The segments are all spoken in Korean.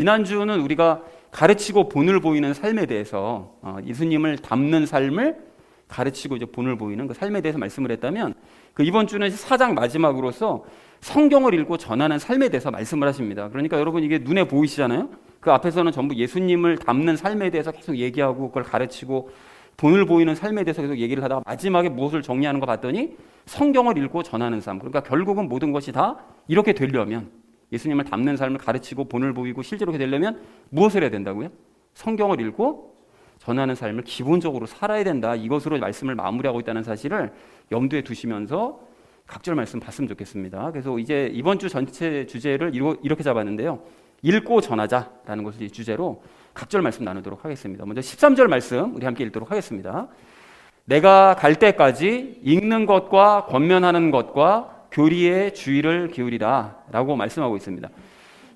지난주는 우리가 가르치고 본을 보이는 삶에 대해서 예수님을 닮는 삶을 가르치고 이제 본을 보이는 그 삶에 대해서 말씀을 했다면, 그 이번 주는 4장 마지막으로서 성경을 읽고 전하는 삶에 대해서 말씀을 하십니다. 그러니까 여러분 이게 눈에 보이시잖아요. 그 앞에서는 전부 예수님을 닮는 삶에 대해서 계속 얘기하고 그걸 가르치고 본을 보이는 삶에 대해서 계속 얘기를 하다가 마지막에 무엇을 정리하는 거 봤더니 성경을 읽고 전하는 삶. 그러니까 결국은 모든 것이 다 이렇게 되려면, 예수님을 닮는 삶을 가르치고 본을 보이고 실제로 그렇게 되려면 무엇을 해야 된다고요? 성경을 읽고 전하는 삶을 기본적으로 살아야 된다. 이것으로 말씀을 마무리하고 있다는 사실을 염두에 두시면서 각절 말씀 봤으면 좋겠습니다. 그래서 이제 이번 주 전체 주제를 이렇게 잡았는데요. 읽고 전하자라는 것을 주제로 각절 말씀 나누도록 하겠습니다. 먼저 13절 말씀 우리 함께 읽도록 하겠습니다. 내가 갈 때까지 읽는 것과 권면하는 것과 교리에 주의를 기울이라 라고 말씀하고 있습니다.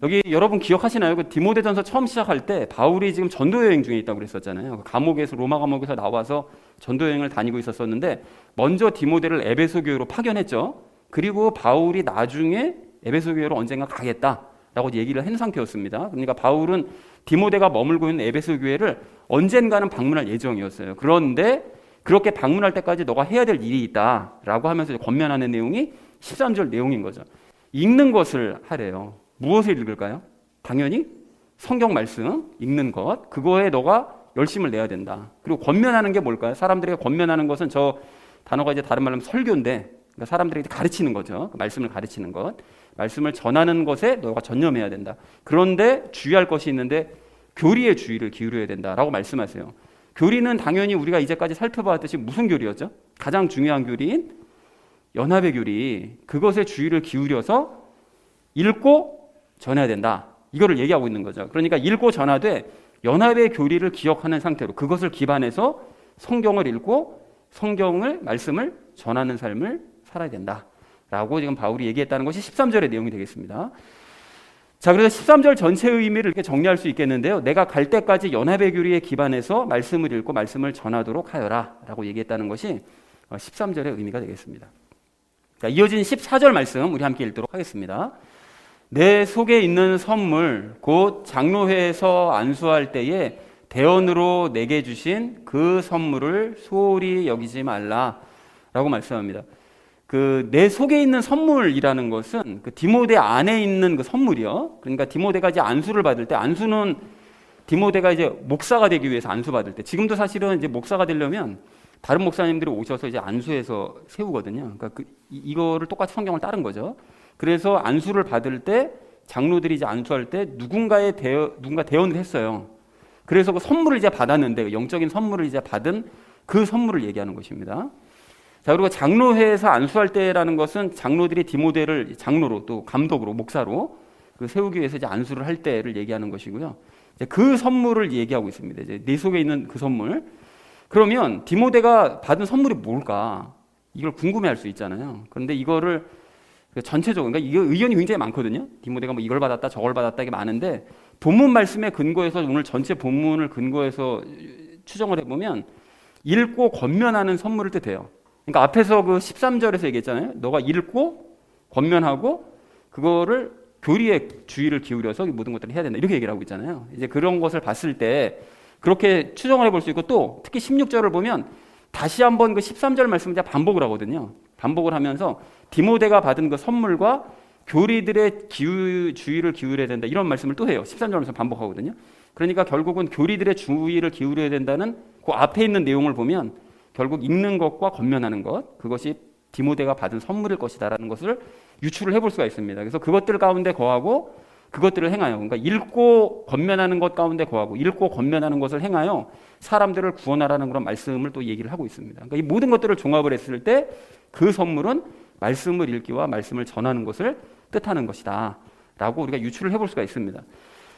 여기 여러분 기억하시나요? 그 디모데전서 처음 시작할 때 바울이 지금 전도여행 중에 있다고 그랬었잖아요. 감옥에서, 로마 감옥에서 나와서 전도여행을 다니고 있었었는데 먼저 디모데를 에베소 교회로 파견했죠. 그리고 바울이 나중에 에베소 교회로 언젠가 가겠다라고 얘기를 한 상태였습니다. 그러니까 바울은 디모데가 머물고 있는 에베소 교회를 언젠가는 방문할 예정이었어요. 그런데 그렇게 방문할 때까지 너가 해야 될 일이 있다라고 하면서 권면하는 내용이 13절 내용인 거죠. 읽는 것을 하래요. 무엇을 읽을까요? 당연히 성경 말씀 읽는 것, 그거에 너가 열심을 내야 된다. 그리고 권면하는 게 뭘까요? 사람들에게 권면하는 것은 저 단어가 이제 다른 말로 하면 설교인데, 그러니까 사람들에게 가르치는 거죠. 말씀을 가르치는 것, 말씀을 전하는 것에 너가 전념해야 된다. 그런데 주의할 것이 있는데 교리에 주의를 기울여야 된다라고 말씀하세요. 교리는 당연히 우리가 이제까지 살펴봤듯이 무슨 교리였죠? 가장 중요한 교리인 연합의 교리, 그것에 주의를 기울여서 읽고 전해야 된다. 이거를 얘기하고 있는 거죠. 그러니까 읽고 전하되 연합의 교리를 기억하는 상태로 그것을 기반해서 성경을 읽고 성경을, 말씀을 전하는 삶을 살아야 된다라고 지금 바울이 얘기했다는 것이 13절의 내용이 되겠습니다. 자, 그래서 13절 전체의 의미를 이렇게 정리할 수 있겠는데요. 내가 갈 때까지 연합의 교리에 기반해서 말씀을 읽고 말씀을 전하도록 하여라 라고 얘기했다는 것이 13절의 의미가 되겠습니다. 자, 이어진 14절 말씀 우리 함께 읽도록 하겠습니다. 내 속에 있는 선물 곧 장로회에서 안수할 때에 대언으로 내게 주신 그 선물을 소홀히 여기지 말라 라고 말씀합니다. 그 내 속에 있는 선물이라는 것은 그 디모데 안에 있는 그 선물이요. 그러니까 디모데가 이제 안수를 받을 때, 안수는 디모데가 이제 목사가 되기 위해서 안수 받을 때, 지금도 사실은 이제 목사가 되려면 다른 목사님들이 오셔서 이제 안수해서 세우거든요. 그러니까 이거를 똑같이 성경을 따른 거죠. 그래서 안수를 받을 때 장로들이 이제 안수할 때 누군가 대언을 했어요. 그래서 그 선물을 이제 받았는데, 영적인 선물을 이제 받은 그 선물을 얘기하는 것입니다. 자, 그리고 장로회에서 안수할 때라는 것은 장로들이 디모데를 장로로 또 감독으로 목사로 그 세우기 위해서 이제 안수를 할 때를 얘기하는 것이고요. 이제 그 선물을 얘기하고 있습니다. 이제 내 속에 있는 그 선물. 그러면 디모데가 받은 선물이 뭘까? 이걸 궁금해할 수 있잖아요. 그런데 이거를 전체적으로, 그러니까 이게 의견이 굉장히 많거든요. 디모데가 뭐 이걸 받았다, 저걸 받았다 이게 많은데 본문 말씀에 근거해서 오늘 전체 본문을 근거해서 추정을 해보면 읽고 권면하는 선물을 뜻해요. 그러니까 앞에서 그 13절에서 얘기했잖아요. 너가 읽고 권면하고 그거를 교리에 주의를 기울여서 모든 것들을 해야 된다. 이렇게 얘기를 하고 있잖아요. 이제 그런 것을 봤을 때 그렇게 추정을 해볼 수 있고, 또 특히 16절을 보면 다시 한번 그 13절 말씀을 반복을 하거든요. 반복을 하면서 디모데가 받은 그 선물과 교리들의 주의를 기울여야 된다. 이런 말씀을 또 해요. 13절 말씀 반복하거든요. 그러니까 결국은 교리들의 주의를 기울여야 된다는 그 앞에 있는 내용을 보면 결국 읽는 것과 권면하는 것, 그것이 디모데가 받은 선물일 것이다라는 것을 유추를 해볼 수가 있습니다. 그래서 그것들 가운데 거하고 그것들을 행하여, 그러니까 읽고 권면하는 것 가운데 거하고 읽고 권면하는 것을 행하여 사람들을 구원하라는 그런 말씀을 또 얘기를 하고 있습니다. 그러니까 이 모든 것들을 종합을 했을 때 그 선물은 말씀을 읽기와 말씀을 전하는 것을 뜻하는 것이다 라고 우리가 유추를 해볼 수가 있습니다.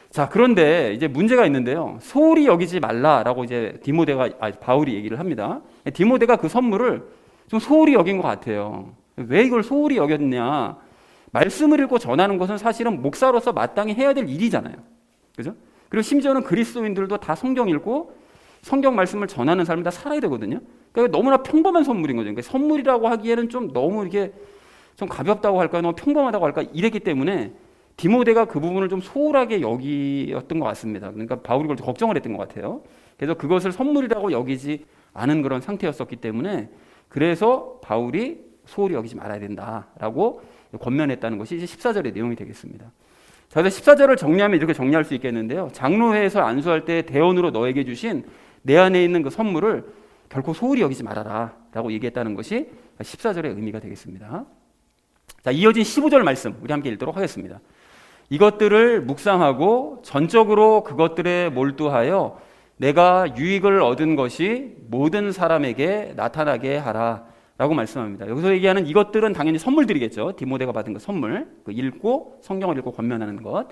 자, 그런데 이제 문제가 있는데요. 소홀히 여기지 말라라고 이제 바울이 얘기를 합니다. 디모데가 그 선물을 좀 소홀히 여긴 것 같아요. 왜 이걸 소홀히 여겼냐? 말씀을 읽고 전하는 것은 사실은 목사로서 마땅히 해야 될 일이잖아요. 그죠? 그리고 심지어는 그리스도인들도 다 성경 읽고 성경 말씀을 전하는 삶을 다 살아야 되거든요. 그러니까 너무나 평범한 선물인 거죠. 그러니까 선물이라고 하기에는 좀 너무 이게 좀 가볍다고 할까, 너무 평범하다고 할까 이랬기 때문에 디모데가 그 부분을 좀 소홀하게 여기었던 것 같습니다. 그러니까 바울이 그걸 걱정을 했던 것 같아요. 그래서 그것을 선물이라고 여기지 않은 그런 상태였었기 때문에 그래서 바울이 소홀히 여기지 말아야 된다라고 권면했다는 것이 이제 14절의 내용이 되겠습니다. 자, 그래서 14절을 정리하면 이렇게 정리할 수 있겠는데요. 장로회에서 안수할 때 대언으로 너에게 주신 내 안에 있는 그 선물을 결코 소홀히 여기지 말아라 라고 얘기했다는 것이 14절의 의미가 되겠습니다. 자, 이어진 15절 말씀 우리 함께 읽도록 하겠습니다. 이것들을 묵상하고 전적으로 그것들에 몰두하여 내가 유익을 얻은 것이 모든 사람에게 나타나게 하라 라고 말씀합니다. 여기서 얘기하는 이것들은 당연히 선물들이겠죠. 디모데가 받은 그 선물, 그 읽고 성경을 읽고 권면하는 것,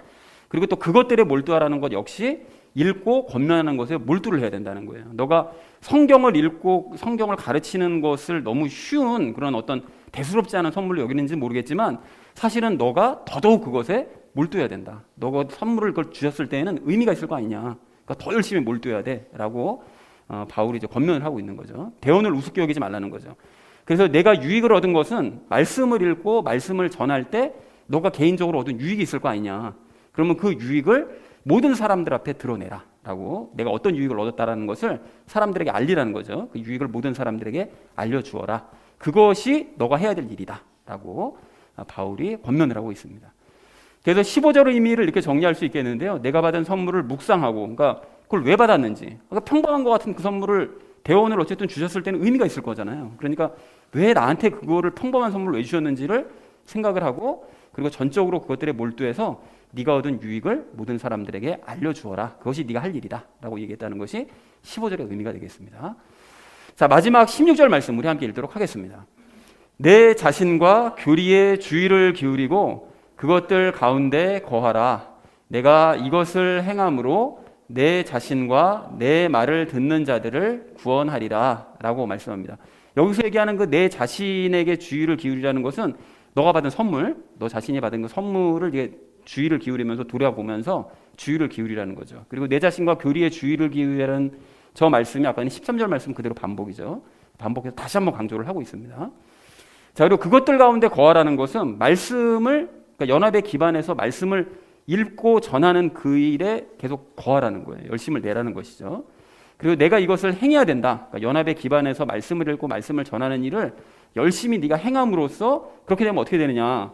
그리고 또 그것들에 몰두하라는 것 역시 읽고 권면하는 것에 몰두를 해야 된다는 거예요. 너가 성경을 읽고 성경을 가르치는 것을 너무 쉬운 그런 어떤 대수롭지 않은 선물로 여기는지 모르겠지만 사실은 너가 더더욱 그것에 몰두해야 된다. 너가 선물을 그걸 주셨을 때에는 의미가 있을 거 아니냐. 그러니까 더 열심히 몰두해야 돼라고 바울이 이제 권면을 하고 있는 거죠. 대언을 우습게 여기지 말라는 거죠. 그래서 내가 유익을 얻은 것은 말씀을 읽고 말씀을 전할 때 너가 개인적으로 얻은 유익이 있을 거 아니냐. 그러면 그 유익을 모든 사람들 앞에 드러내라 라고 내가 어떤 유익을 얻었다라는 것을 사람들에게 알리라는 거죠. 그 유익을 모든 사람들에게 알려주어라. 그것이 너가 해야 될 일이다 라고 바울이 권면을 하고 있습니다. 그래서 15절의 의미를 이렇게 정리할 수 있겠는데요. 내가 받은 선물을 묵상하고 그러니까 그걸 왜 받았는지, 그러니까 평범한 것 같은 그 선물을 대원을 어쨌든 주셨을 때는 의미가 있을 거잖아요. 그러니까 왜 나한테 그거를 평범한 선물로 왜 주셨는지를 생각을 하고 그리고 전적으로 그것들에 몰두해서 네가 얻은 유익을 모든 사람들에게 알려주어라. 그것이 네가 할 일이다 라고 얘기했다는 것이 15절의 의미가 되겠습니다. 자, 마지막 16절 말씀 우리 함께 읽도록 하겠습니다. 내 자신과 교리에 주의를 기울이고 그것들 가운데 거하라. 내가 이것을 행함으로 내 자신과 내 말을 듣는 자들을 구원하리라 라고 말씀합니다. 여기서 얘기하는 그 내 자신에게 주의를 기울이라는 것은 너가 받은 선물, 너 자신이 받은 그 선물을 이게 주의를 기울이면서 돌아보면서 주의를 기울이라는 거죠. 그리고 내 자신과 교리에 주의를 기울이라는 저 말씀이 아까 13절 말씀 그대로 반복이죠. 반복해서 다시 한번 강조를 하고 있습니다. 자, 그리고 그것들 가운데 거하라는 것은 말씀을, 그러니까 연합에 기반해서 말씀을 읽고 전하는 그 일에 계속 거하라는 거예요. 열심을 내라는 것이죠. 그리고 내가 이것을 행해야 된다. 그러니까 연합에 기반해서 말씀을 읽고 말씀을 전하는 일을 열심히 네가 행함으로써 그렇게 되면 어떻게 되느냐.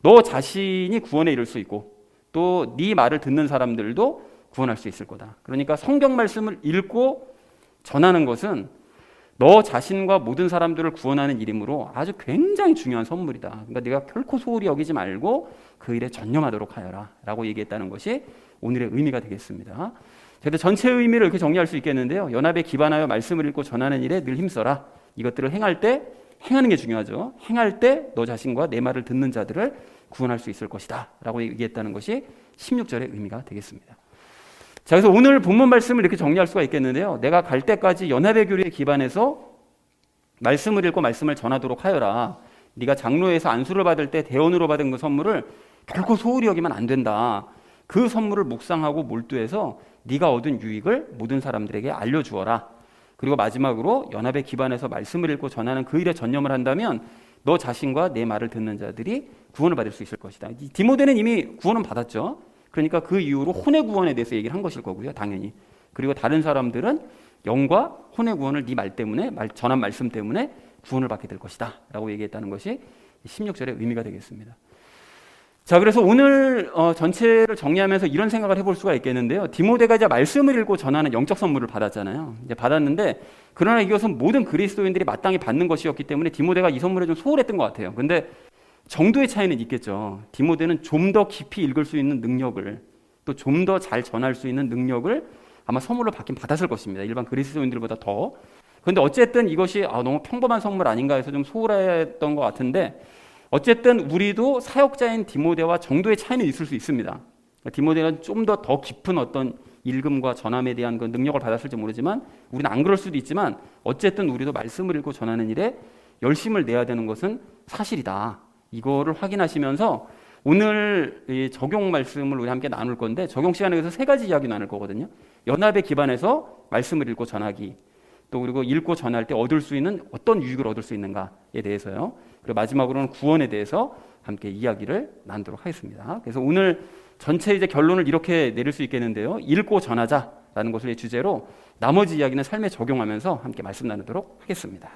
너 자신이 구원에 이를 수 있고 또 네 말을 듣는 사람들도 구원할 수 있을 거다. 그러니까 성경 말씀을 읽고 전하는 것은 너 자신과 모든 사람들을 구원하는 일이므로 아주 굉장히 중요한 선물이다. 그러니까 네가 결코 소홀히 여기지 말고 그 일에 전념하도록 하여라 라고 얘기했다는 것이 오늘의 의미가 되겠습니다. 그래서 전체 의미를 이렇게 정리할 수 있겠는데요. 연합에 기반하여 말씀을 읽고 전하는 일에 늘 힘써라. 이것들을 행할 때 행하는 게 중요하죠. 행할 때 너 자신과 내 말을 듣는 자들을 구원할 수 있을 것이다 라고 얘기했다는 것이 16절의 의미가 되겠습니다. 자, 그래서 오늘 본문 말씀을 이렇게 정리할 수가 있겠는데요. 내가 갈 때까지 연합의 교리에 기반해서 말씀을 읽고 말씀을 전하도록 하여라. 네가 장로에서 안수를 받을 때 대언으로 받은 그 선물을 결코 소홀히 여기면 안 된다. 그 선물을 묵상하고 몰두해서 네가 얻은 유익을 모든 사람들에게 알려주어라. 그리고 마지막으로 연합에 기반해서 말씀을 읽고 전하는 그 일에 전념을 한다면 너 자신과 내 말을 듣는 자들이 구원을 받을 수 있을 것이다. 디모데는 이미 구원은 받았죠. 그러니까 그 이후로 혼의 구원에 대해서 얘기를 한 것일 거고요. 당연히. 그리고 다른 사람들은 영과 혼의 구원을 네 말 때문에 전한 말씀 때문에 구원을 받게 될 것이다 라고 얘기했다는 것이 16절의 의미가 되겠습니다. 자, 그래서 오늘 전체를 정리하면서 이런 생각을 해볼 수가 있겠는데요. 디모데가 이제 말씀을 읽고 전하는 영적 선물을 받았잖아요. 이제 받았는데 그러나 이것은 모든 그리스도인들이 마땅히 받는 것이었기 때문에 디모데가 이 선물에 좀 소홀했던 것 같아요. 근데 정도의 차이는 있겠죠. 디모데는 좀 더 깊이 읽을 수 있는 능력을 또 좀 더 잘 전할 수 있는 능력을 아마 선물로 받긴 받았을 것입니다. 일반 그리스도인들보다 더. 그런데 어쨌든 이것이 너무 평범한 선물 아닌가 해서 좀 소홀했던 것 같은데 어쨌든 우리도 사역자인 디모데와 정도의 차이는 있을 수 있습니다. 디모데는 좀 더 깊은 어떤 읽음과 전함에 대한 그 능력을 받았을지 모르지만 우리는 안 그럴 수도 있지만 어쨌든 우리도 말씀을 읽고 전하는 일에 열심을 내야 되는 것은 사실이다. 이거를 확인하시면서 오늘 이 적용 말씀을 우리 함께 나눌 건데 적용 시간에 그래서 세 가지 이야기 나눌 거거든요. 연합에 기반해서 말씀을 읽고 전하기, 또 그리고 읽고 전할 때 얻을 수 있는 어떤 유익을 얻을 수 있는가에 대해서요. 그리고 마지막으로는 구원에 대해서 함께 이야기를 나누도록 하겠습니다. 그래서 오늘 전체 이제 결론을 이렇게 내릴 수 있겠는데요. 읽고 전하자라는 것을 주제로 나머지 이야기는 삶에 적용하면서 함께 말씀 나누도록 하겠습니다.